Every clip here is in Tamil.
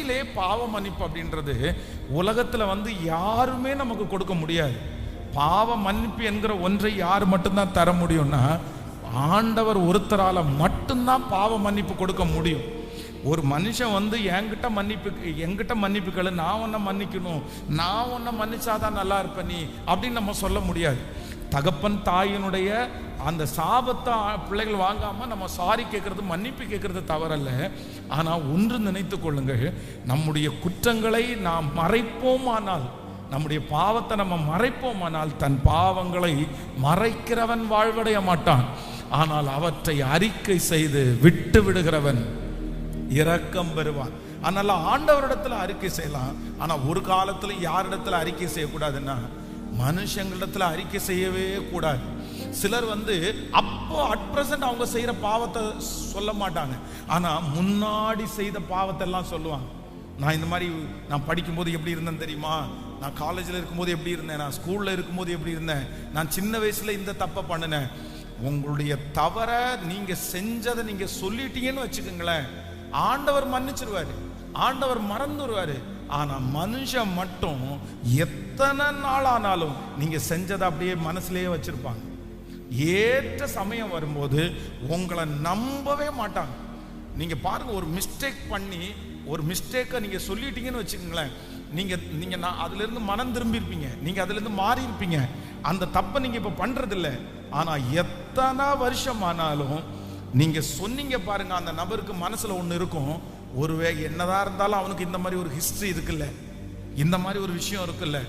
உண்மையிலே பாவ மன்னிப்பு அப்படின்றது உலகத்தில் வந்து யாருமே நமக்கு கொடுக்க முடியாது. பாவ மன்னிப்பு என்கிற ஒன்றை யார் மட்டும்தான் தர முடியும்னா ஆண்டவர் ஒருத்தரால் மட்டும்தான் பாவ மன்னிப்பு கொடுக்க முடியும். ஒரு மனுஷன் வந்து என்கிட்ட மன்னிப்புக்கள், நான் உன்னை மன்னிக்கணும், நான் உன்னை மன்னிச்சாதான் நல்லா இருப்ப நீ அப்படின்னு நம்ம சொல்ல முடியாது. தகப்பன் தாயினுடைய அந்த சாபத்தை பிள்ளைகள் வாங்காமல் நம்ம சாரி கேட்கறது, மன்னிப்பு கேட்கறது தவறல்ல. ஆனால் ஒன்று நினைத்து கொள்ளுங்கள், நம்முடைய குற்றங்களை நாம் மறைப்போமானால், நம்முடைய பாவத்தை நம்ம மறைப்போமானால் தன் பாவங்களை மறைக்கிறவன் வாழ்வடைய மாட்டான். ஆனால் அவற்றை அறிக்கை செய்து விட்டு விடுகிறவன் இரக்கம் பெறுவான். அதனால ஆண்டவரிடத்துல அறிக்கை செய்யலாம். ஆனா ஒரு காலத்துல யாரிடத்துல அறிக்கை செய்யக்கூடாதுன்னா மனுஷங்களிடத்துல அறிக்கை செய்யவே கூடாது. சிலர் வந்து அப்போ அட் பிரசன்ட் அவங்க செய்யற பாவத்தை சொல்ல மாட்டாங்க, ஆனா முன்னாடி செய்த பாவத்தை எல்லாம் சொல்லுவாங்க. நான் இந்த மாதிரி நான் படிக்கும்போது எப்படி இருந்தேன் தெரியுமா, நான் காலேஜில் இருக்கும்போது எப்படி இருந்தேன், நான் ஸ்கூல்ல இருக்கும்போது எப்படி இருந்தேன், நான் சின்ன வயசுல இந்த தப்பை பண்ணினேன். உங்களுடைய தவற நீங்க செஞ்சதை நீங்க சொல்லிட்டீங்கன்னு வச்சுக்கோங்களேன், ஆண்டவர் மன்னிச்சிருவாரு, ஆண்டவர் மறந்துடுவாரு. ஆனா மனுஷன் மட்டும் எத்தனை நாள் ஆனாலும் நீங்க செஞ்சதை அப்படியே மனசுலயே வச்சிருப்பாங்க. ஏற்ற சமயம் வரும்போது உங்களை நம்பவே மாட்டாங்க. நீங்க பாருங்க, ஒரு மிஸ்டேக் பண்ணி ஒரு மிஸ்டேக்கை நீங்க சொல்லிட்டீங்கன்னு வச்சுக்கோங்களேன், நீங்க அதுல இருந்து மனம் திரும்பி இருப்பீங்க, நீங்க அதுல இருந்து மாறி இருப்பீங்க, அந்த தப்பை நீங்க இப்ப பண்றது இல்லை. ஆனா எத்தனை வருஷம் ஆனாலும் நீங்க சொன்னீங்க பாருங்க, அந்த நபருக்கு மனசுல ஒண்ணு இருக்கும், ஒருவேளை என்னதான் இருந்தாலும் அவனுக்கு இந்த மாதிரி ஒரு ஹிஸ்டரி இருக்குல்ல, இந்த மாதிரி ஒரு விஷயம் இருக்குல்ல,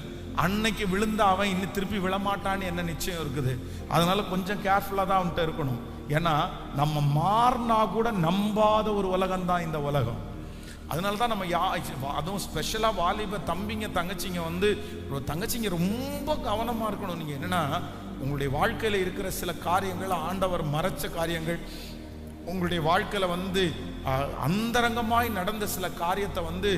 அன்னைக்கு விழுந்த அவன் இன்னும் திருப்பி விழமாட்டான்னு என்ன நிச்சயம் இருக்குது. அதனால கொஞ்சம் கேர்ஃபுல்லா தான் அவன்கிட்ட இருக்கணும். ஏன்னா நம்ம மாறினா கூட நம்பாத ஒரு உலகம் தான் இந்த உலகம். அதனால தான் நம்ம அதுவும் ஸ்பெஷலா வாலிப தம்பிங்க தங்கச்சிங்க வந்து தங்கச்சிங்க ரொம்ப கவனமா இருக்கணும். நீங்க என்னன்னா உங்களுடைய வாழ்க்கையில இருக்கிற சில காரியங்கள், ஆண்டவர் மறைச்ச காரியங்கள், உங்களுடைய வாழ்க்கையில வந்து அந்தரங்கமாய் நடந்த சில காரியத்தை வந்து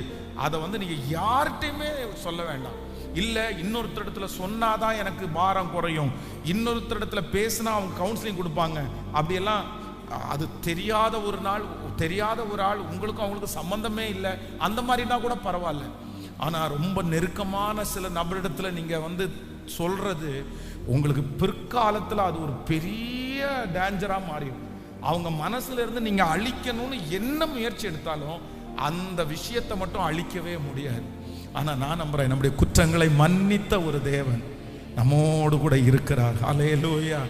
அதை வந்து நீங்க யார்கிட்டையுமே சொல்ல வேண்டாம். இல்ல இன்னொருத்தரிடத்துல சொன்னாதான் எனக்கு பாரம் குறையும், இன்னொருத்தரிடத்துல பேசினா அவங்க கவுன்சிலிங் கொடுப்பாங்க, அப்படியெல்லாம் அது தெரியாத ஒரு ஆள் உங்களுக்கும் அவங்களுக்கு சம்பந்தமே இல்லை, அந்த மாதிரினா கூட பரவாயில்ல. ஆனா ரொம்ப நெருக்கமான சில நபரிடத்துல நீங்க வந்து சொல்றது உங்களுக்கு பிற்காலத்துல அது ஒரு பெரிய டேஞ்சரா மாறிடும். அவங்க மனசுல இருந்து நீங்க அழிக்கணும்னு என்ன முயற்சி எடுத்தாலும் அந்த விஷயத்தை மட்டும் அழிக்கவே முடியாது. ஆனா நான் நம்புறேன், நம்முடைய குற்றங்களை மன்னித்த ஒரு தேவன் நம்மோடு கூட இருக்கிறார். ஹல்லேலூயா.